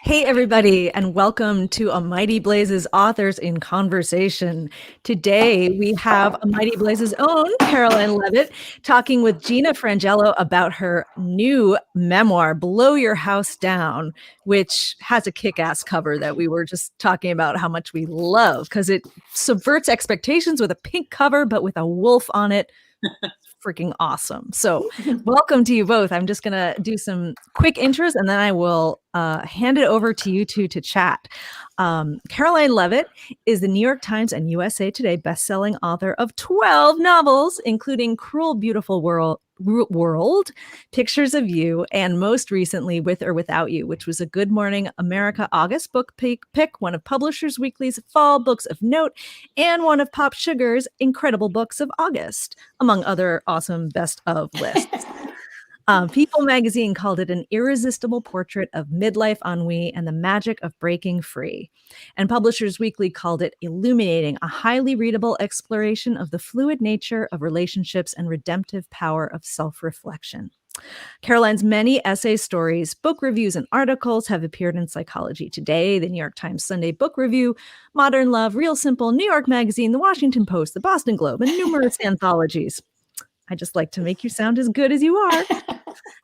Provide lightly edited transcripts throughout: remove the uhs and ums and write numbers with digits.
Hey, everybody, and welcome to A Mighty Blaze's Authors in Conversation. Today, we have A Mighty Blaze's own Caroline Leavitt talking with Gina Frangello about her new memoir, Blow Your House Down, which has a kick-ass cover that we were just talking about how much we love because it subverts expectations with a pink cover, but with a wolf on it. Freaking awesome. So welcome to you both. I'm just going to do some quick intros and then I will hand it over to you two to chat. Caroline Leavitt is the New York Times and USA Today bestselling author of 12 novels, including Cruel, Beautiful World, Pictures of You, and most recently With or Without You, which was a Good Morning America August book pick, one of Publishers Weekly's fall books of note, and one of Pop Sugar's incredible books of August, among other awesome best of lists. People magazine called it an irresistible portrait of midlife ennui and the magic of breaking free. And Publishers Weekly called it illuminating, a highly readable exploration of the fluid nature of relationships and redemptive power of self-reflection. Caroline's many essay stories, book reviews, and articles have appeared in Psychology Today, the New York Times Sunday Book Review, Modern Love, Real Simple, New York Magazine, the Washington Post, the Boston Globe, and numerous anthologies. I just like to make you sound as good as you are.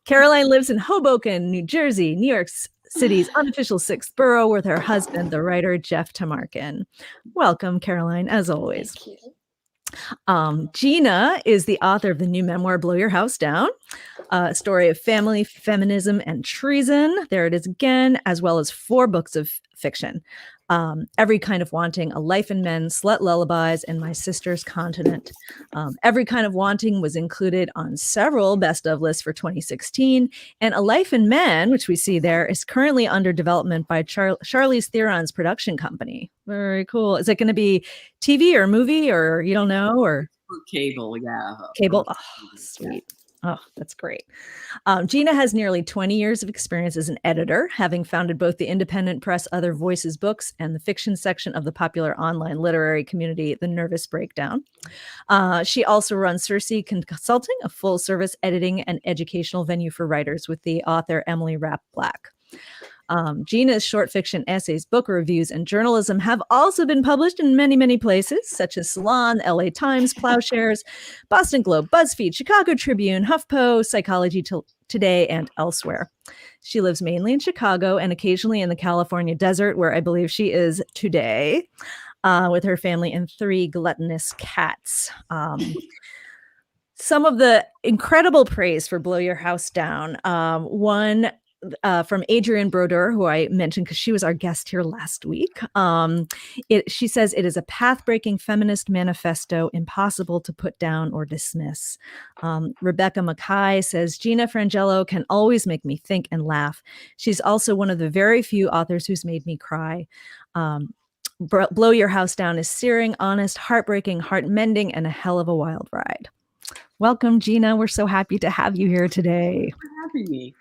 Caroline lives in Hoboken, New Jersey, New York City's unofficial sixth borough, with her husband, the writer Jeff Tamarkin. Welcome, Caroline, as always. Thank you. Gina is the author of the new memoir, Blow Your House Down, a story of family, feminism, and treason. There it is again, as well as 4 books of fiction. Every Kind of Wanting, A Life in Men, Slut Lullabies, and My Sister's Continent. Every Kind of Wanting was included on several best of lists for 2016. And A Life in Men, which we see there, is currently under development by Charlize Theron's production company. Very cool. Is it going to be TV or movie, or you don't know? Or cable, yeah. Cable. Oh, sweet. Oh, that's great. Gina has nearly 20 years of experience as an editor, having founded both the independent press Other Voices Books and the fiction section of the popular online literary community, The Nervous Breakdown. She also runs Circe Consulting, a full-service editing and educational venue for writers with the author Emily Rapp Black. Gina's short fiction essays, book reviews, and journalism have also been published in many, many places, such as Salon, LA Times, Plowshares, Boston Globe, BuzzFeed, Chicago Tribune, HuffPo, Psychology Today, and elsewhere. She lives mainly in Chicago and occasionally in the California desert, where I believe she is today, with her family and 3 gluttonous cats. Some of the incredible praise for Blow Your House Down. One from Adrienne Brodeur, who I mentioned because she was our guest here last week. She says it is a path-breaking feminist manifesto, impossible to put down or dismiss. Rebecca Mackay says, Gina Frangello can always make me think and laugh. She's also one of the very few authors who's made me cry. Blow Your House Down is searing, honest, heartbreaking, heart-mending, and a hell of a wild ride. Welcome, Gina. We're so happy to have you here today. For having me.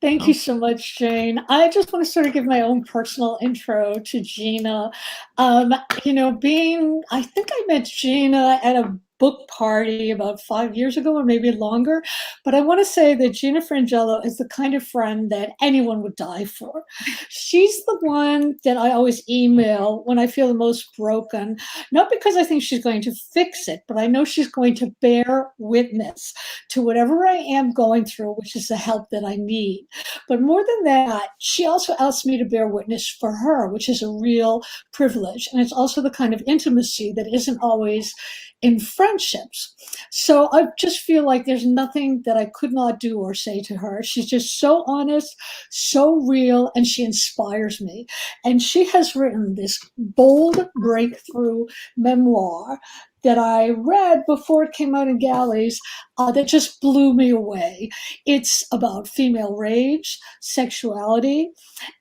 Thank you so much, Jane. I just want to sort of give my own personal intro to Gina. I think I met Gina at a book party about 5 years ago or maybe longer. But I want to say that Gina Frangello is the kind of friend that anyone would die for. She's the one that I always email when I feel the most broken, not because I think she's going to fix it, but I know she's going to bear witness to whatever I am going through, which is the help that I need. But more than that, she also asks me to bear witness for her, which is a real privilege. And it's also the kind of intimacy that isn't always in friendships. So I just feel like there's nothing that I could not do or say to her. She's just so honest, so real, and she inspires me. And she has written this bold breakthrough memoir that I read before it came out in galleys that just blew me away. It's about female rage, sexuality,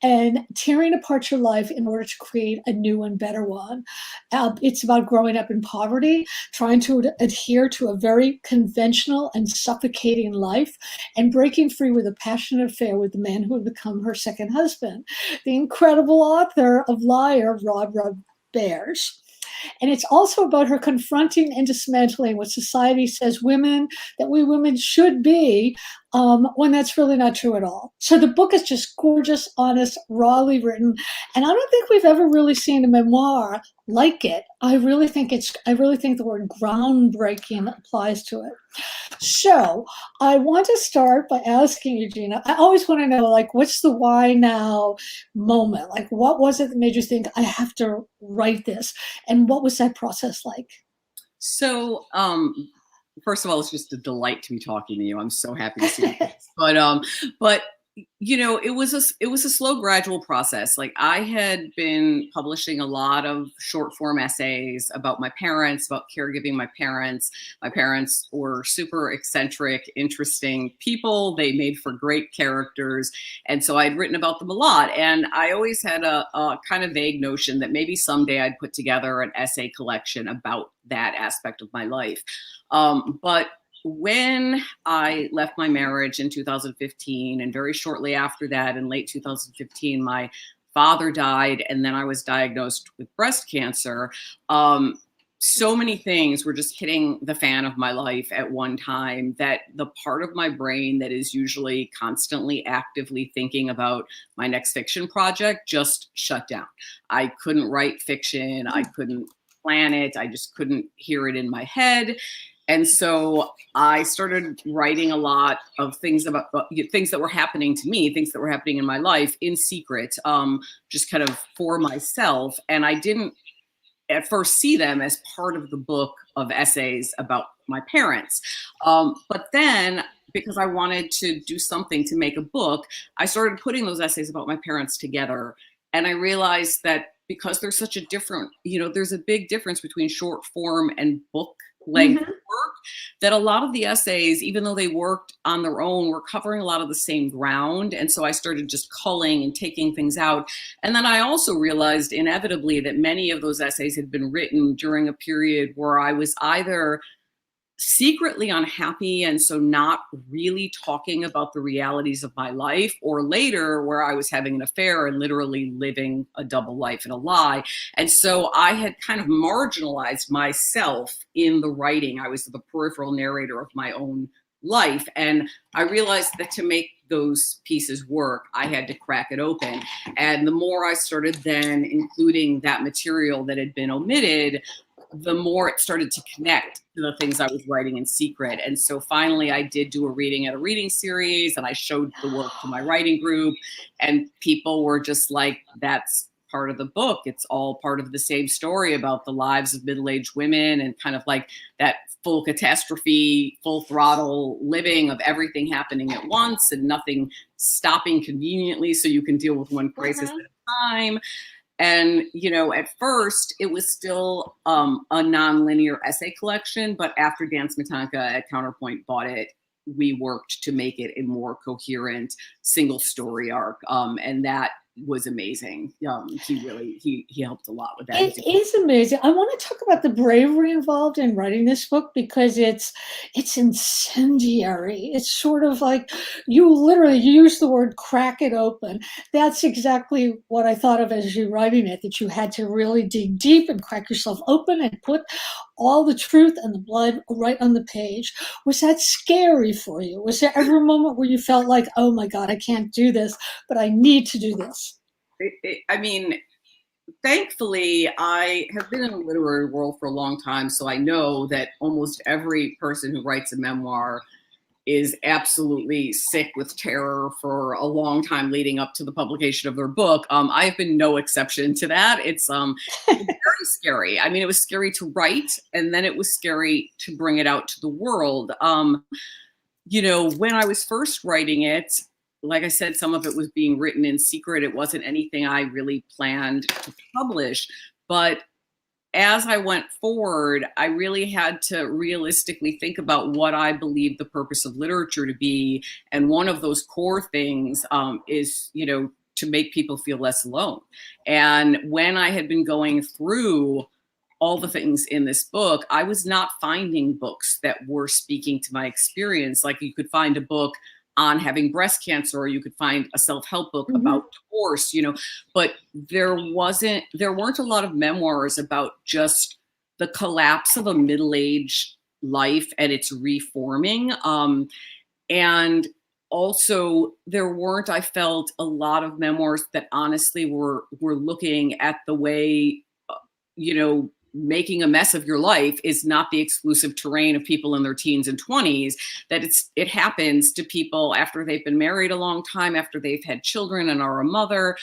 and tearing apart your life in order to create a new and better one. It's about growing up in poverty, trying to adhere to a very conventional and suffocating life, and breaking free with a passionate affair with the man who would become her second husband, the incredible author of Liar, Rod Bears. And it's also about her confronting and dismantling what society says women, that we women should be, when that's really not true at all. So the book is just gorgeous, honest, rawly written, and I don't think we've ever really seen a memoir like it. I really think the word groundbreaking applies to it. So I want to start by asking you, Gina, I always want to know, like, what's the why now moment? Like, what was it that made you think I have to write this? And what was that process like? So, first of all, it's just a delight to be talking to you. I'm so happy to see you. But you know, it was a slow, gradual process. Like, I had been publishing a lot of short form essays about my parents, about caregiving my parents. My parents were super eccentric, interesting people. They made for great characters, and so I'd written about them a lot. And I always had a kind of vague notion that maybe someday I'd put together an essay collection about that aspect of my life. But when I left my marriage in 2015, and very shortly after that, in late 2015, my father died, and then I was diagnosed with breast cancer. So many things were just hitting the fan of my life at one time that the part of my brain that is usually constantly actively thinking about my next fiction project just shut down. I couldn't write fiction. I couldn't plan it. I just couldn't hear it in my head. And so I started writing a lot of things about things that were happening to me, things that were happening in my life in secret, just kind of for myself. And I didn't at first see them as part of the book of essays about my parents. But then, because I wanted to do something to make a book, I started putting those essays about my parents together. And I realized that because there's such a different, there's a big difference between short form and book length work, that a lot of the essays, even though they worked on their own, were covering a lot of the same ground. And so I started just culling and taking things out. And then I also realized inevitably that many of those essays had been written during a period where I was either secretly unhappy and so not really talking about the realities of my life, or later where I was having an affair and literally living a double life and a lie. And so I had kind of marginalized myself in the writing. I was the peripheral narrator of my own life. And I realized that to make those pieces work, I had to crack it open. And the more I started then including that material that had been omitted, the more it started to connect to the things I was writing in secret. And so finally I did do a reading at a reading series, and I showed the work to my writing group, and people were just like, that's part of the book. It's all part of the same story about the lives of middle-aged women, and kind of like that full catastrophe, full throttle living of everything happening at once and nothing stopping conveniently so you can deal with one crisis at a time. And, at first it was still a non-linear essay collection, but after Dan Smetanka at Counterpoint bought it, we worked to make it a more coherent single story arc. And that was amazing. He helped a lot with that. It is amazing. I want to talk about the bravery involved in writing this book, because it's incendiary. It's sort of like you literally use the word crack it open. That's exactly what I thought of as you writing it, that you had to really dig deep and crack yourself open and put all the truth and the blood right on the page. Was that scary for you? Was there ever a moment where you felt like, oh my God, I can't do this, but I need to do this? Thankfully, I have been in the literary world for a long time, so I know that almost every person who writes a memoir is absolutely sick with terror for a long time leading up to the publication of their book. I have been no exception to that. It's very scary. I mean, it was scary to write, and then it was scary to bring it out to the world. When I was first writing it, like I said, some of it was being written in secret. It wasn't anything I really planned to publish. But as I went forward, I really had to realistically think about what I believe the purpose of literature to be. And one of those core things is, to make people feel less alone. And when I had been going through all the things in this book, I was not finding books that were speaking to my experience. Like, you could find a book on having breast cancer, or you could find a self-help book about divorce, but there weren't a lot of memoirs about just the collapse of a middle-aged life and its reforming. And also there weren't, I felt, a lot of memoirs that honestly were looking at the way, you know, making a mess of your life is not the exclusive terrain of people in their teens and 20s, that it happens to people after they've been married a long time, after they've had children and are a mother,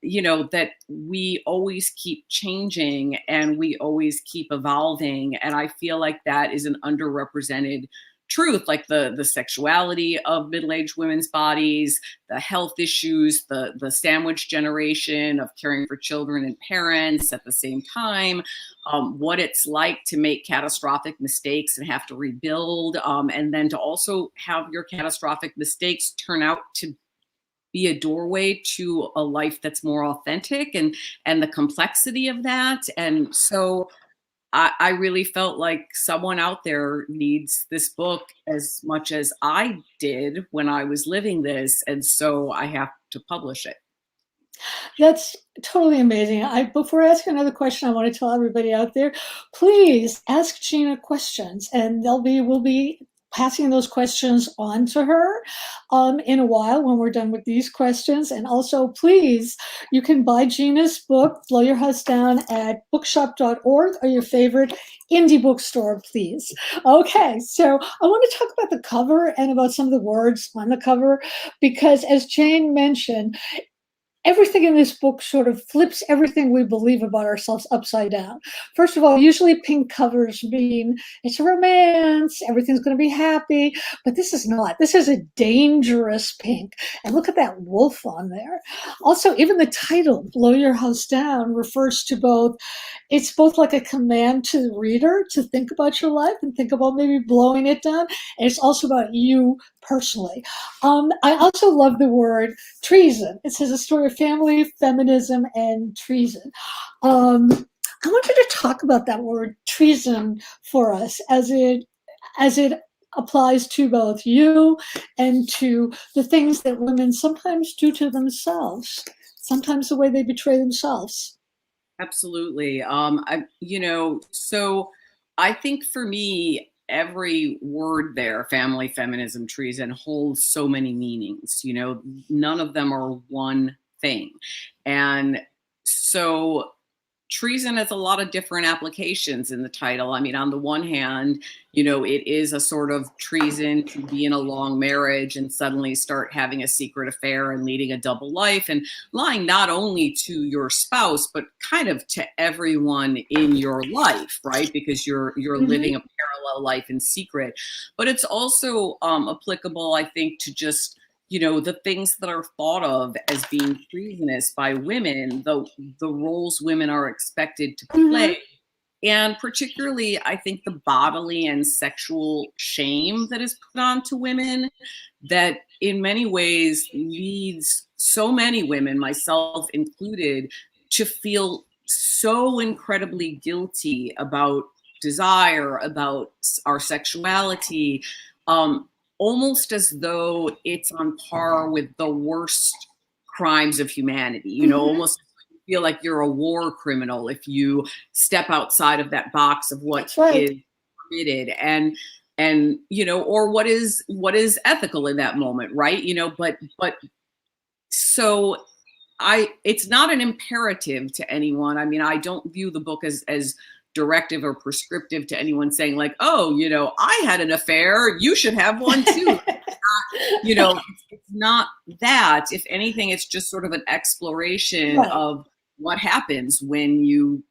you know, that we always keep changing and we always keep evolving. And I feel like that is an underrepresented truth, like the sexuality of middle-aged women's bodies, the health issues, the sandwich generation of caring for children and parents at the same time, what it's like to make catastrophic mistakes and have to rebuild, and then to also have your catastrophic mistakes turn out to be a doorway to a life that's more authentic, and the complexity of that. And so I really felt like someone out there needs this book as much as I did when I was living this, and so I have to publish it. That's totally amazing. Before I ask another question, I want to tell everybody out there, please ask Gina questions, and we'll be passing those questions on to her in a while when we're done with these questions. And also, please, you can buy Gina's book, Blow Your House Down, at bookshop.org or your favorite indie bookstore, please. Okay, so I want to talk about the cover and about some of the words on the cover, because as Jane mentioned, everything in this book sort of flips everything we believe about ourselves upside down. First of all, usually pink covers mean it's a romance, everything's going to be happy, but this is not. This is a dangerous pink. And look at that wolf on there. Also, even the title, Blow Your House Down, refers to it's both like a command to the reader to think about your life and think about maybe blowing it down. And it's also about you personally. I also love the word treason. It says a story of family, feminism, and treason. I want you to talk about that word treason for us as it applies to both you and to the things that women sometimes do to themselves, sometimes the way they betray themselves. Absolutely. So I think for me, every word there, family, feminism, treason, holds so many meanings. You know, none of them are one thing. And so treason has a lot of different applications in the title. I mean, on the one hand, you know, it is a sort of treason to be in a long marriage and suddenly start having a secret affair and leading a double life and lying not only to your spouse, but kind of to everyone in your life, right? Because you're living a parallel life in secret. But it's also applicable, I think, to just, you know, the things that are thought of as being treasonous by women, the roles women are expected to play. And particularly, I think the bodily and sexual shame that is put on to women, that in many ways leads so many women, myself included, to feel so incredibly guilty about desire, about our sexuality, almost as though it's on par with the worst crimes of humanity, you know, almost feel like you're a war criminal if you step outside of that box of what is permitted and you know, or what is ethical in that moment, right? You know, but so it's not an imperative to anyone. I mean, I don't view the book as directive or prescriptive to anyone saying like, oh, you know, I had an affair, you should have one too. You know, it's not that. If anything, it's just sort of an exploration of what happens when you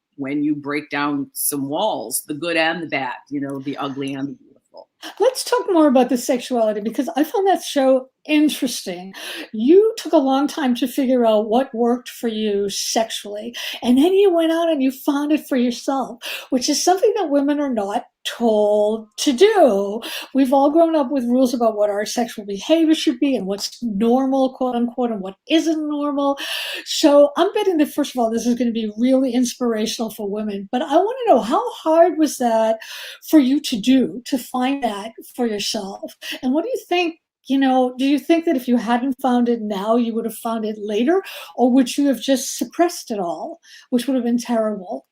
break down some walls, the good and the bad, you know, the ugly and the beautiful. Let's talk more about the sexuality, because I found that so interesting. You took a long time to figure out what worked for you sexually, and then you went out and you found it for yourself, which is something that women are not told to do. We've all grown up with rules about what our sexual behavior should be and what's normal, quote unquote, and what isn't normal. So I'm betting that, first of all, this is going to be really inspirational for women. But I want to know, how hard was that for you to find that for yourself? And what do you think? You know, do you think that if you hadn't found it now, you would have found it later? Or would you have just suppressed it all, which would have been terrible?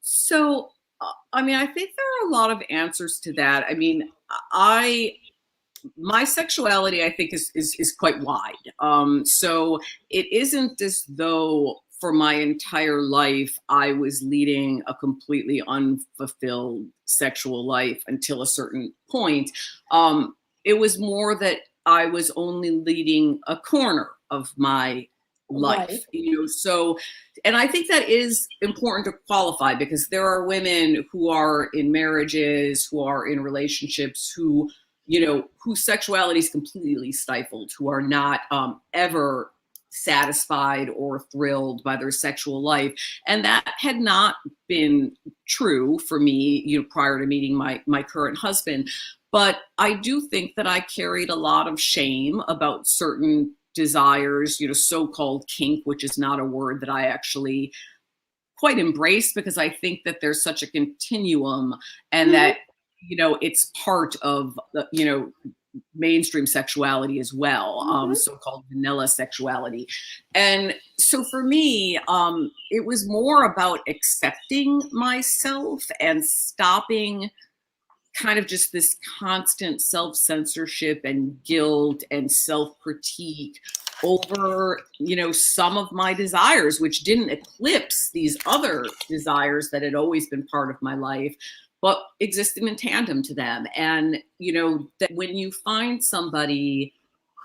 So, I mean, I think there are a lot of answers to that. I mean, I my sexuality, I think, is quite wide. So it isn't as though for my entire life I was leading a completely unfulfilled sexual life until a certain point. It was more that I was only leading a corner of my life, Right. So, and I think that is important to qualify, because there are women who are in marriages, who are in relationships, whose sexuality is completely stifled, who are not ever satisfied or thrilled by their sexual life. And that had not been true for me, prior to meeting my current husband. But I do think that I carried a lot of shame about certain desires, so-called kink, which is not a word that I actually quite embrace, because I think that there's such a continuum, and that, it's part of the, mainstream sexuality as well, so-called vanilla sexuality. And so for me, it was more about accepting myself and stopping kind of just this constant self-censorship and guilt and self-critique over, some of my desires, which didn't eclipse these other desires that had always been part of my life, but existed in tandem to them. And, that when you find somebody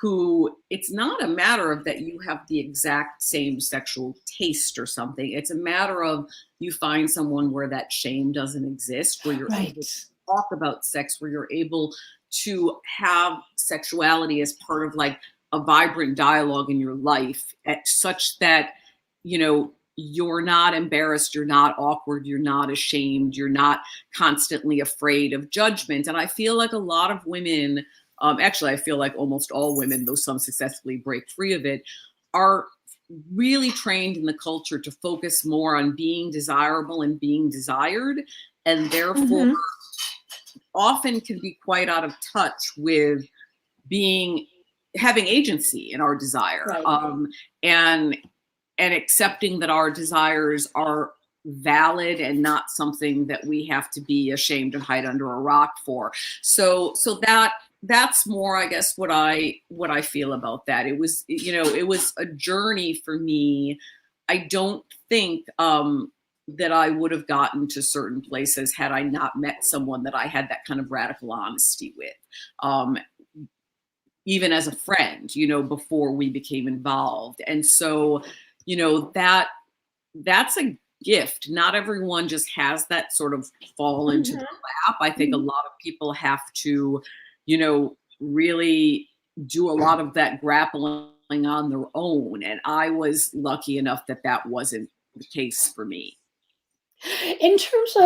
who, it's not a matter of that you have the exact same sexual taste or something. It's a matter of you find someone where that shame doesn't exist, where you're able to talk about sex, where you're able to have sexuality as part of like a vibrant dialogue in your life, such that, you're not embarrassed, you're not awkward, you're not ashamed, you're not constantly afraid of judgment. And I feel like a lot of women, actually, I feel like almost all women, though some successfully break free of it, are really trained in the culture to focus more on being desirable and being desired, and therefore often can be quite out of touch with having agency in our desire, and accepting that our desires are valid and not something that we have to be ashamed and hide under a rock for. So that's more, I guess, what I feel about that. It was, it was a journey for me. I don't think that I would have gotten to certain places had I not met someone that I had that kind of radical honesty with, even as a friend, before we became involved. And so, that's a gift. Not everyone just has that sort of fall into the lap. I think a lot of people have to, really do a lot of that grappling on their own. And I was lucky enough that wasn't the case for me. In terms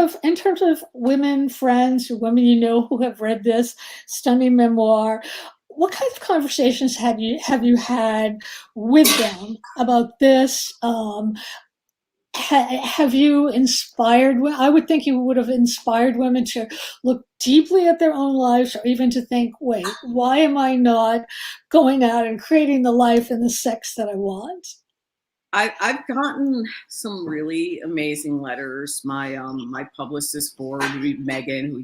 of women friends or women who have read this stunning memoir, what kinds of conversations have you had with them about this? Have you inspired? I would think you would have inspired women to look deeply at their own lives, or even to think, wait, why am I not going out and creating the life and the sex that I want? I've gotten some really amazing letters. My publicist forwarded me, Megan, who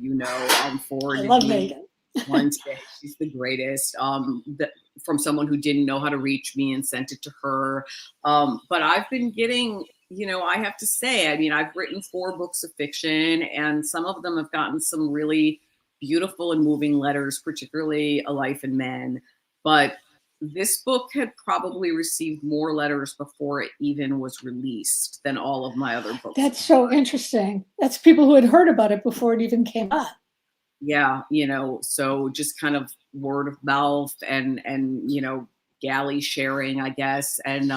forwarded I love me Megan. one today. She's the greatest. From someone who didn't know how to reach me and sent it to her. But I've been getting, I have to say, I've written 4 books of fiction, and some of them have gotten some really beautiful and moving letters, particularly A Life in Men. But this book had probably received more letters before it even was released than all of my other books. That's so interesting. That's people who had heard about it before it even came out. Yeah, so just kind of word of mouth and galley sharing, I guess. And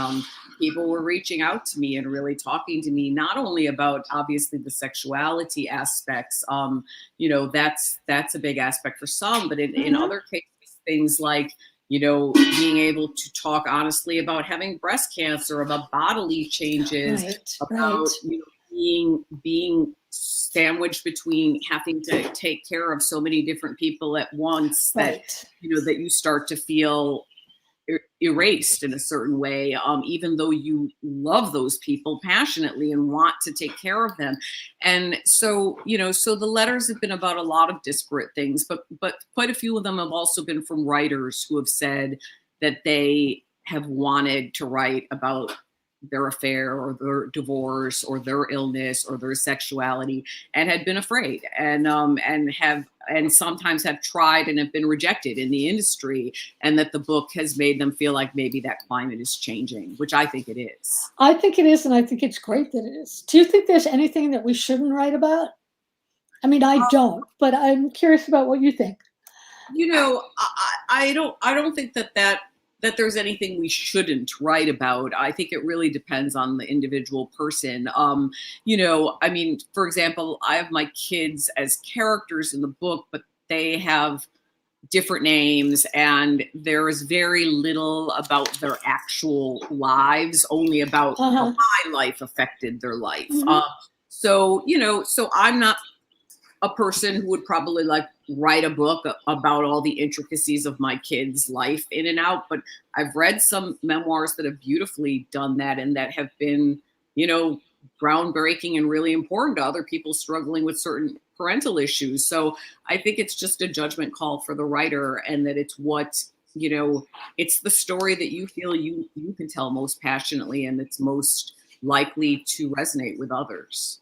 people were reaching out to me and really talking to me, not only about obviously the sexuality aspects, that's a big aspect for some, but in other cases, things like, being able to talk honestly about having breast cancer, about bodily changes, about being sandwiched between having to take care of so many different people at once, that that you start to feel erased in a certain way, even though you love those people passionately and want to take care of them. And so, so the letters have been about a lot of disparate things, but quite a few of them have also been from writers who have said that they have wanted to write about their affair or their divorce or their illness or their sexuality, and had been afraid, and sometimes have tried and have been rejected in the industry, and that the book has made them feel like maybe that climate is changing, which I think it is. I think it is, and I think it's great that it is. Do you think there's anything that we shouldn't write about? I mean, I don't, but I'm curious about what you think. I don't think that there's anything we shouldn't write about. I think it really depends on the individual person. I mean, for example, I have my kids as characters in the book, but they have different names, and there is very little about their actual lives, only about how my life affected their life. So I'm not a person who would probably write a book about all the intricacies of my kids' life in and out, but I've read some memoirs that have beautifully done that, and that have been, groundbreaking and really important to other people struggling with certain parental issues. So I think it's just a judgment call for the writer, and that it's what, it's the story that you feel you can tell most passionately, and that's most likely to resonate with others.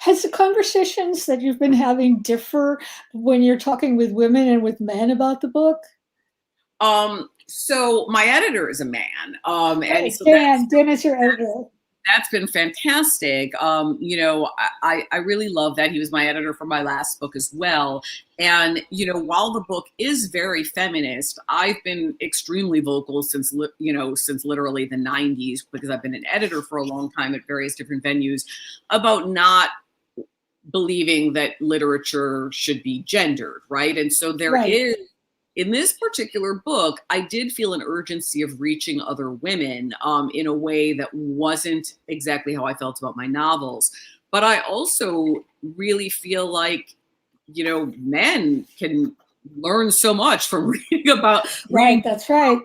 Has the conversations that you've been having differ when you're talking with women and with men about the book? So my editor is a man. And so Dan is your editor. That's been fantastic. I really love that. He was my editor for my last book as well. And, while the book is very feminist, I've been extremely vocal since literally the 90s, because I've been an editor for a long time at various different venues, about not believing that literature should be gendered, right? And so there is, in this particular book, I did feel an urgency of reaching other women in a way that wasn't exactly how I felt about my novels. But I also really feel like, men can learn so much from reading about. Right, that's right.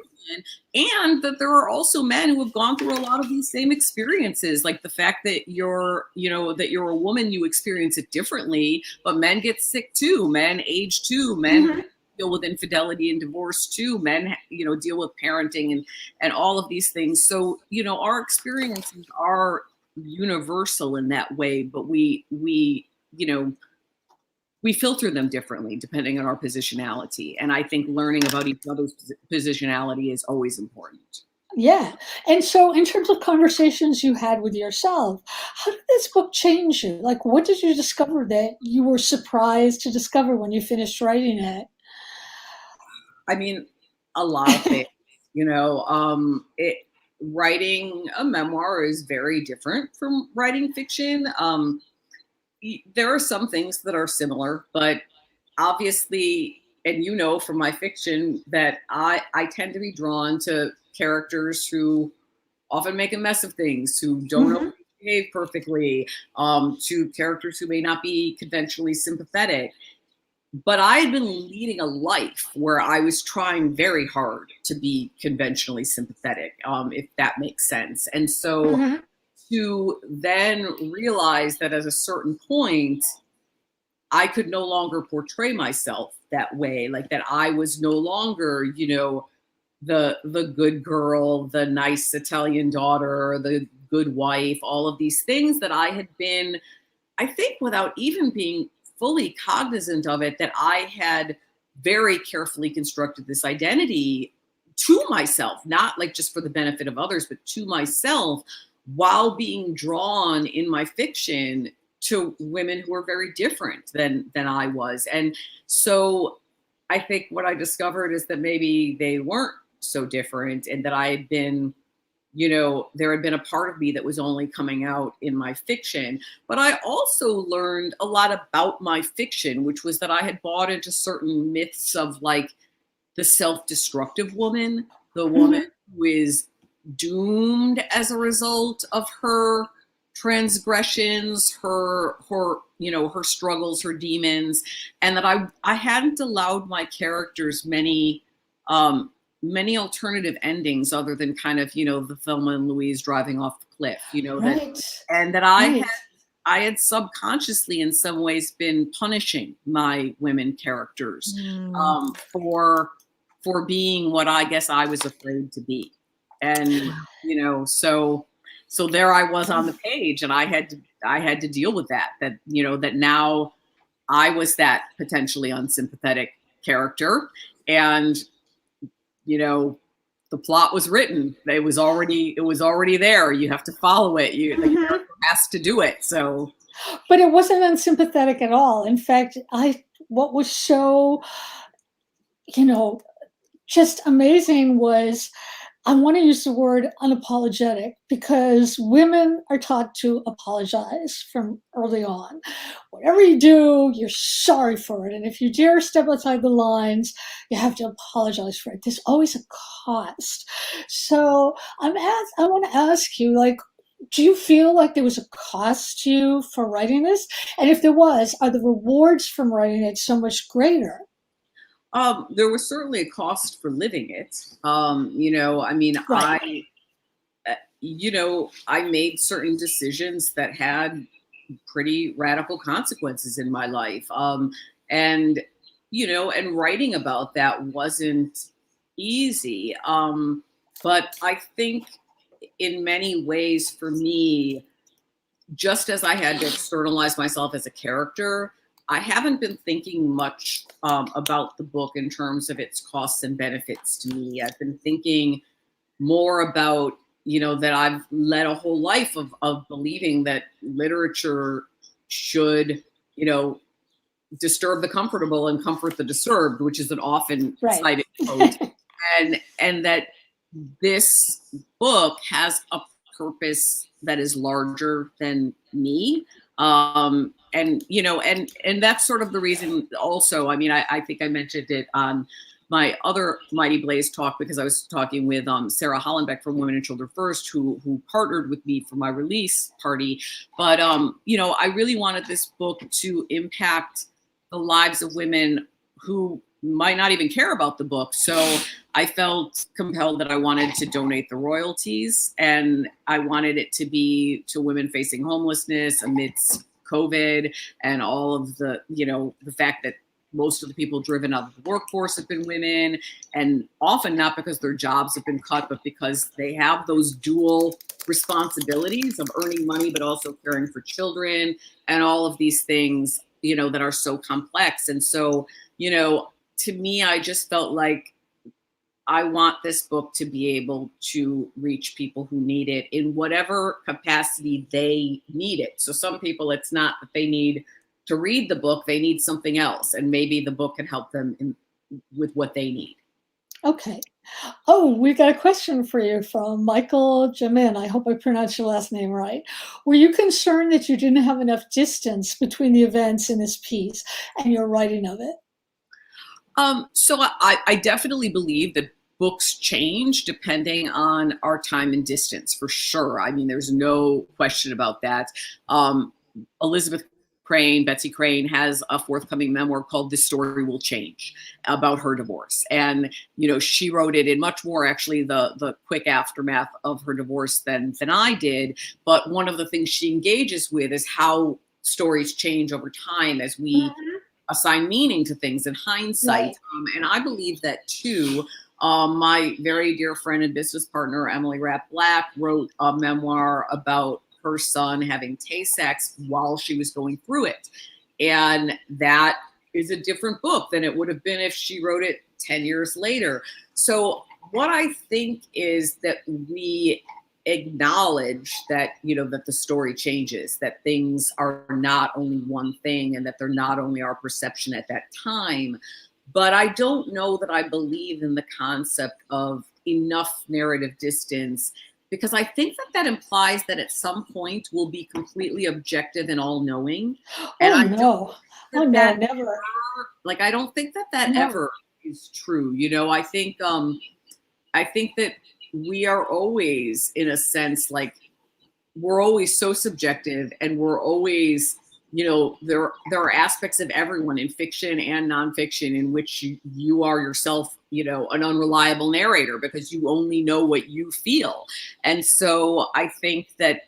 And that there are also men who have gone through a lot of these same experiences, like the fact that you're a woman, you experience it differently, but men get sick too, men age too, men deal with infidelity and divorce too, men deal with parenting and all of these things. So our experiences are universal in that way, but we filter them differently depending on our positionality. And I think learning about each other's positionality is always important. Yeah. And so in terms of conversations you had with yourself, how did this book change you? Like, what did you discover that you were surprised to discover when you finished writing it? I mean, a lot of things, writing a memoir is very different from writing fiction. There are some things that are similar, but obviously, and from my fiction, that I tend to be drawn to characters who often make a mess of things, who don't always behave perfectly, to characters who may not be conventionally sympathetic. But I had been leading a life where I was trying very hard to be conventionally sympathetic, if that makes sense. And so to then realize that at a certain point, I could no longer portray myself that way, like that I was no longer, the good girl, the nice Italian daughter, the good wife, all of these things that I had been, I think without even being fully cognizant of it, that I had very carefully constructed this identity to myself, not like just for the benefit of others, but to myself, while being drawn in my fiction to women who are very different than I was. And so I think what I discovered is that maybe they weren't so different, and that I had been, there had been a part of me that was only coming out in my fiction. But I also learned a lot about my fiction, which was that I had bought into certain myths of like the self-destructive woman, the woman who is doomed as a result of her transgressions, her struggles, her demons, and that I hadn't allowed my characters many many alternative endings other than kind of, the Thelma and Louise driving off the cliff, Right. that Right. I had subconsciously in some ways been punishing my women characters for being what I guess I was afraid to be. And, so there I was on the page, and I had to deal with that, that now I was that potentially unsympathetic character. And, the plot was written. It was already there. You have to follow it. The character has to do it. So, but it wasn't unsympathetic at all. In fact, what was so, just amazing was, I want to use the word unapologetic, because women are taught to apologize from early on. Whatever you do, you're sorry for it. And if you dare step outside the lines, you have to apologize for it. There's always a cost. So I want to ask you, like, do you feel like there was a cost to you for writing this? And if there was, are the rewards from writing it so much greater? There was certainly a cost for living it. Right. I made certain decisions that had pretty radical consequences in my life. And writing about that wasn't easy. But I think in many ways for me, just as I had to externalize myself as a character, I haven't been thinking much about the book in terms of its costs and benefits to me. I've been thinking more about, that I've led a whole life of believing that literature should, disturb the comfortable and comfort the disturbed, which is an often cited quote. And that this book has a purpose that is larger than me. And that's sort of the reason also. I mean, I think I mentioned it on my other Mighty Blaze talk, because I was talking with Sarah Hollenbeck from Women and Children First, who partnered with me for my release party. But I really wanted this book to impact the lives of women who might not even care about the book. So I felt compelled that I wanted to donate the royalties, and I wanted it to be to women facing homelessness amidst COVID and all of the, the fact that most of the people driven out of the workforce have been women, and often not because their jobs have been cut, but because they have those dual responsibilities of earning money, but also caring for children and all of these things, that are so complex. And so, to me, I just felt like I want this book to be able to reach people who need it in whatever capacity they need it. So some people, it's not that they need to read the book, they need something else. And maybe the book can help them with what they need. Okay. Oh, we got a question for you from Michael Jamin. I hope I pronounced your last name right. Were you concerned that you didn't have enough distance between the events in this piece and your writing of it? So I definitely believe that books change depending on our time and distance, for sure. I mean, there's no question about that. Elizabeth Crane, Betsy Crane, has a forthcoming memoir called "This Story Will Change" about her divorce. And, she wrote it in much more actually the quick aftermath of her divorce than I did. But one of the things she engages with is how stories change over time as we assign meaning to things in hindsight. Right. And I believe that too. My very dear friend and business partner, Emily Rapp Black, wrote a memoir about her son having Tay-Sachs while she was going through it. And that is a different book than it would have been if she wrote it 10 years later. So what I think is that we acknowledge that, that the story changes, that things are not only one thing and that they're not only our perception at that time. But I don't know that I believe in the concept of enough narrative distance, because I think that implies that at some point we'll be completely objective and all-knowing. And no, never. Like, I don't think that ever is true. I think that we are always, in a sense, like, we're always so subjective, and we're always, there are aspects of everyone in fiction and nonfiction in which you are yourself, an unreliable narrator because you only know what you feel. And so I think that,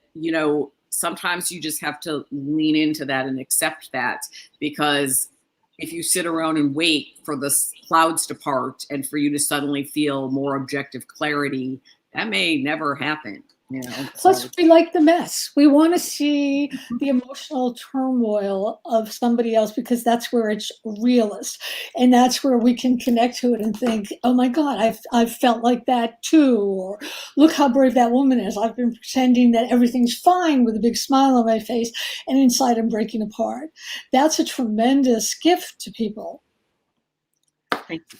sometimes you just have to lean into that and accept that, because if you sit around and wait for the clouds to part and for you to suddenly feel more objective clarity, that may never happen. Plus, we like the mess. We want to see the emotional turmoil of somebody else because that's where it's realist, and that's where we can connect to it and think, "Oh my God, I've felt like that too," or "Look how brave that woman is. I've been pretending that everything's fine with a big smile on my face, and inside I'm breaking apart." That's a tremendous gift to people. Thank you.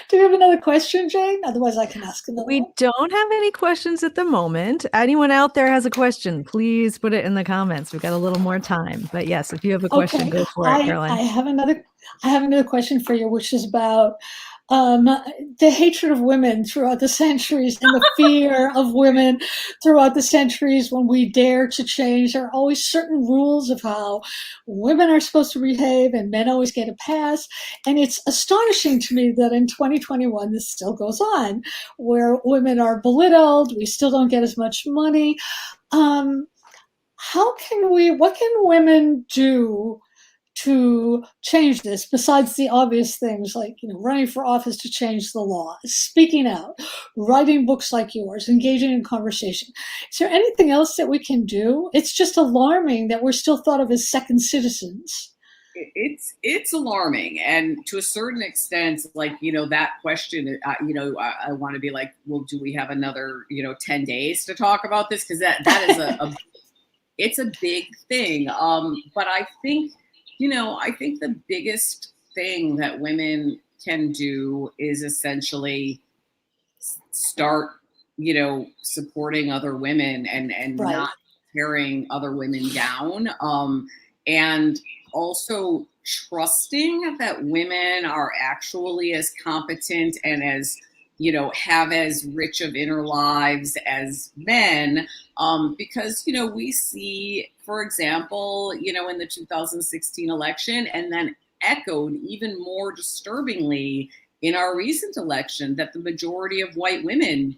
Do you have another question, Jane? Otherwise, I can ask another We one. don't have any questions at the moment. Anyone out there has a question, please put it in the comments. We've got a little more time. But yes, if you have a question, go for it, Caroline. I have another question for you, which is about the hatred of women throughout the centuries and the fear of women throughout the centuries when we dare to change. There are always certain rules of how women are supposed to behave and men always get a pass. And it's astonishing to me that in 2021, this still goes on, where women are belittled. We still don't get as much money. What can women do to change this besides the obvious things like running for office to change the law, speaking out, writing books like yours, engaging in conversation? Is there anything else that we can do? It's just alarming that we're still thought of as second citizens. It's alarming, and to a certain extent, that question, I want to be like, well, do we have another 10 days to talk about this, because that is it's a big thing. But I think the biggest thing that women can do is essentially start, supporting other women and Right. not tearing other women down. And also trusting that women are actually as competent and as, have as rich of inner lives as men. Because, we see, for example, in the 2016 election, and then echoed even more disturbingly in our recent election, that the majority of white women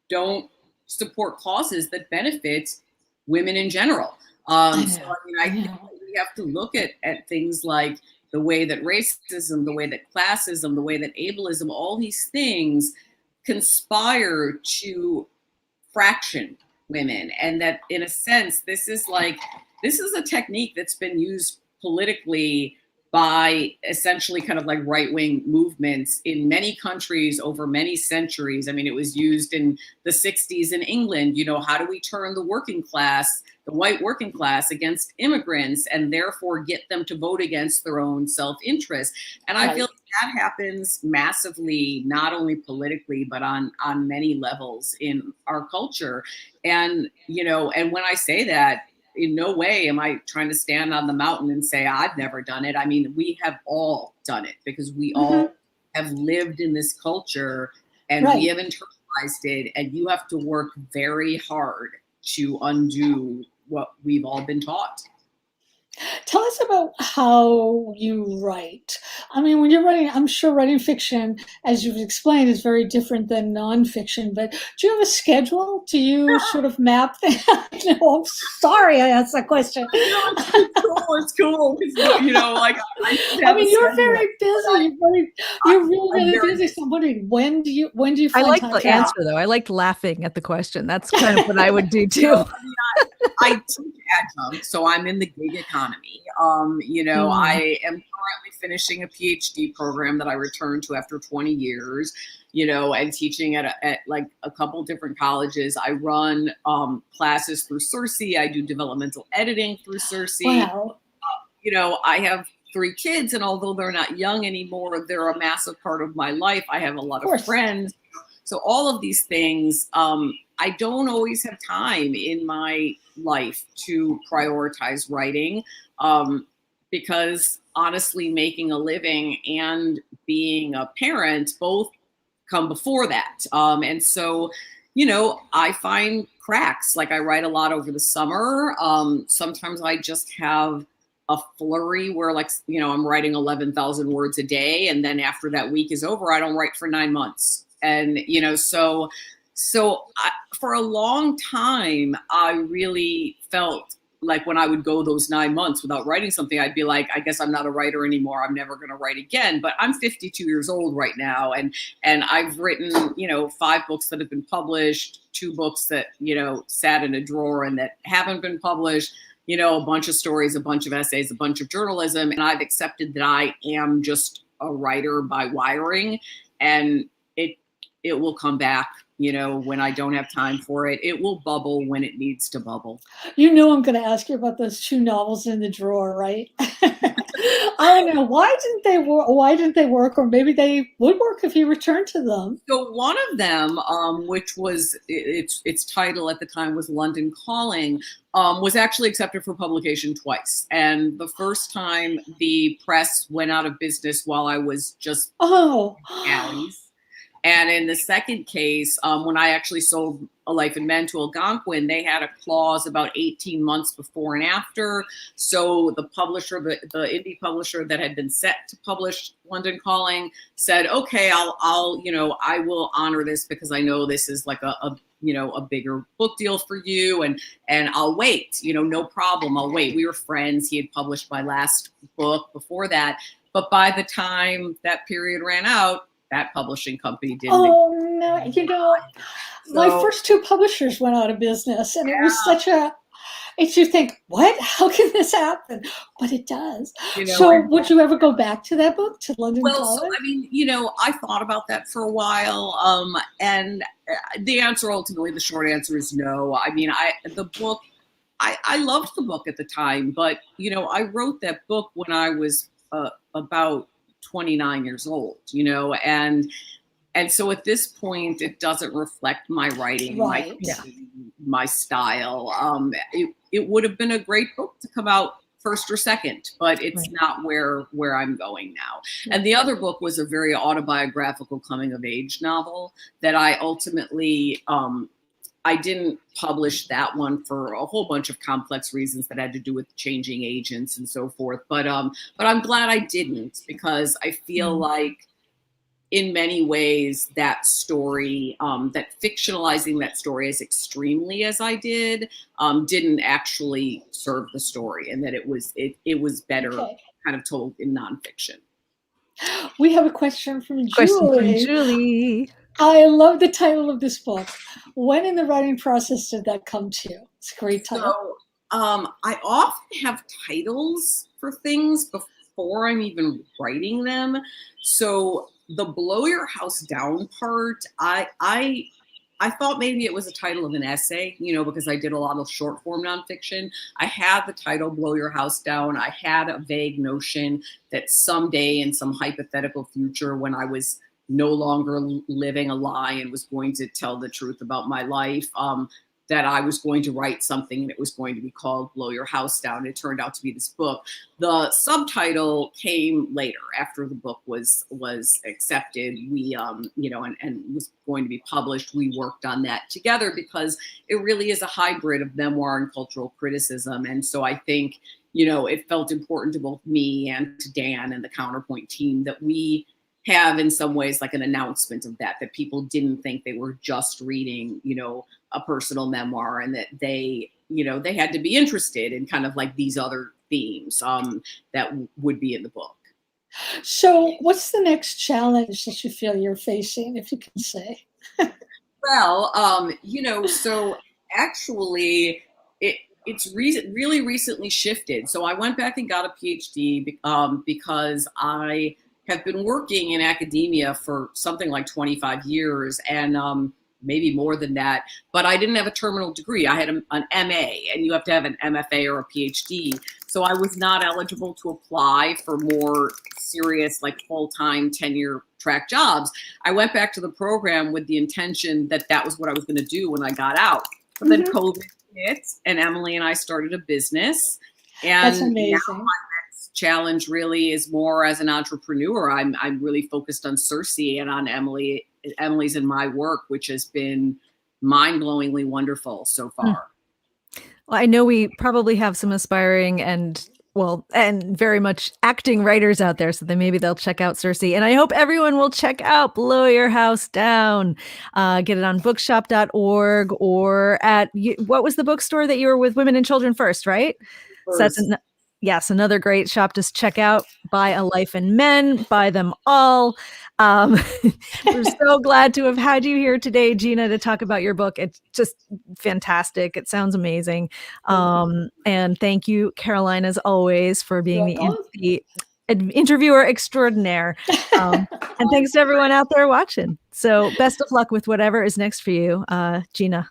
don't support causes that benefit women in general. I think we have to look at things like the way that racism, the way that classism, the way that ableism, all these things conspire to fraction women. And that, in a sense, this is a technique that's been used politically by essentially kind of like right-wing movements in many countries over many centuries. I mean, it was used in the 60s in England. How do we turn the working class, the white working class, against immigrants and therefore get them to vote against their own self-interest? And I feel like that happens massively, not only politically, but on many levels in our culture. And, and when I say that, in no way am I trying to stand on the mountain and say I've never done it. I mean, we have all done it because we all have lived in this culture and we have internalized it. And you have to work very hard to undo what we've all been taught. Tell us about how you write. I mean, when you're writing, I'm sure writing fiction, as you've explained, is very different than nonfiction, but do you have a schedule? Do you sort of map things? No, I'm sorry I asked that question. It's cool. I mean, you're very busy. You're really busy. So I'm wondering, when do you find I like time the to answer, though. I liked laughing at the question. That's kind of what I would do, too. I teach adjunct, so I'm in the gig economy. I am currently finishing a PhD program that I returned to after 20 years, and teaching at like a couple different colleges. I run classes through Cersei. I do developmental editing through Cersei. Wow. I have 3 kids, and although they're not young anymore, they're a massive part of my life. I have a lot of friends. So all of these things, I don't always have time in my life to prioritize writing, because honestly, making a living and being a parent both come before that. And so, I find cracks. Like I write a lot over the summer. Sometimes I just have a flurry where I'm writing 11,000 words a day. And then after that week is over, I don't write for 9 months. And, for a long time, I really felt like when I would go those 9 months without writing something, I'd be like, I guess I'm not a writer anymore. I'm never going to write again. But I'm 52 years old right now. And I've written, 5 books that have been published, 2 books that, sat in a drawer and that haven't been published, a bunch of stories, a bunch of essays, a bunch of journalism. And I've accepted that I am just a writer by wiring, and it will come back. When I don't have time for it, it will bubble when it needs to bubble. I'm going to ask you about those 2 novels in the drawer, right? I don't know. Why didn't they work? Why didn't they work? Or maybe they would work if you returned to them. So one of them, which was its title at the time was London Calling, was actually accepted for publication twice. And the first time the press went out of business while I was just alleys. And in the second case, when I actually sold A Life in Men to Algonquin, they had a clause about 18 months before and after. So the publisher, the indie publisher that had been set to publish London Calling said, okay, I will honor this because I know this is like a bigger book deal for you. And I'll wait, no problem. I'll wait. We were friends. He had published my last book before that. But by the time that period ran out, that publishing company didn't. Oh no! My first 2 publishers went out of business, and it was it's you think, what? How can this happen? But it does. So would you ever go back to that book, to London Calling? So, I thought about that for a while, and the answer, ultimately, the short answer is no. The book, I loved the book at the time, but I wrote that book when I was about 29 years old, and so at this point it doesn't reflect my writing, right. my style. It would have been a great book to come out first or second, but it's right. not where I'm going now. And the other book was a very autobiographical coming of age novel that I ultimately I didn't publish that one for a whole bunch of complex reasons that had to do with changing agents and so forth. But I'm glad I didn't, because I feel like in many ways that story, that fictionalizing that story as extremely as I did, didn't actually serve the story, and that it was better kind of told in nonfiction. We have a question from Julie. I love the title of this book. When in the writing process did that come to you? It's a great title. So, I often have titles for things before I'm even writing them. So the blow your house down part, I thought maybe it was a title of an essay, because I did a lot of short form nonfiction. I had the title Blow Your House Down. I had a vague notion that someday in some hypothetical future, when I was no longer living a lie and was going to tell the truth about my life, that I was going to write something and it was going to be called Blow Your House Down. It turned out to be this book. The subtitle came later, after the book was accepted. We, and was going to be published. We worked on that together because it really is a hybrid of memoir and cultural criticism. And so I think, it felt important to both me and to Dan and the Counterpoint team that we have in some ways like an announcement of that people didn't think they were just reading, a personal memoir, and that they had to be interested in kind of like these other themes that would be in the book. So what's the next challenge that you feel you're facing, if you can say? Well, so actually it's really recently shifted. So I went back and got a PhD because I have been working in academia for something like 25 years, and maybe more than that, but I didn't have a terminal degree. I had an MA, and you have to have an MFA or a PhD. So I was not eligible to apply for more serious, like full-time tenure track jobs. I went back to the program with the intention that was what I was going to do when I got out. But then COVID hit, and Emily and I started a business. And that's amazing. Now my next challenge really is more as an entrepreneur. I'm really focused on Circe and on Emily's and my work, which has been, mind-blowingly wonderful so far. Well, I know we probably have some aspiring and very much acting writers out there, so then maybe they'll check out Circe. And I hope everyone will check out Blow Your House Down. Get it on bookshop.org or at, what was the bookstore that you were with, Women and Children First, right? So that's yes, another great shop to check out. Buy A Life in Men, buy them all. We're so glad to have had you here today, Gina, to talk about your book. It's just fantastic. It sounds amazing. And thank you, Caroline, as always, for being the interviewer extraordinaire. And thanks to everyone out there watching. So best of luck with whatever is next for you, Gina.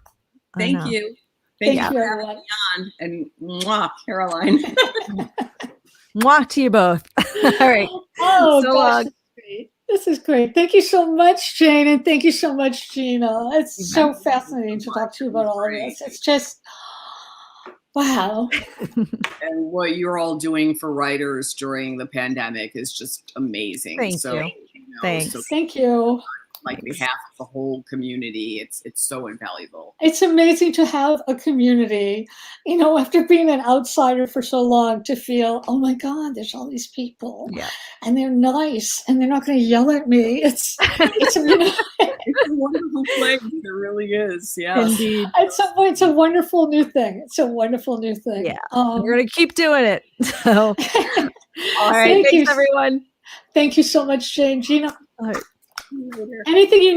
Thank you. Thank you, everyone. And mwah, Caroline. Mwah to you both. All right. Oh, so gosh, this is great. Thank you so much, Jane, and thank you so much, Gina. It's so fascinating to talk to you about all of this. It's just, wow. And what you're all doing for writers during the pandemic is just amazing. Thank you. Thanks. Thank you. Like behalf of the whole community, it's so invaluable. It's amazing to have a community, after being an outsider for so long, to feel, oh my God, there's all these people, and they're nice, and they're not going to yell at me. It's it's a wonderful place. It really is. Yeah, indeed. It's a wonderful new thing. It's a wonderful new thing. Yeah, we're going to keep doing it. So, all right, thanks everyone. Thank you so much, Jane. Gina. All right. Anything you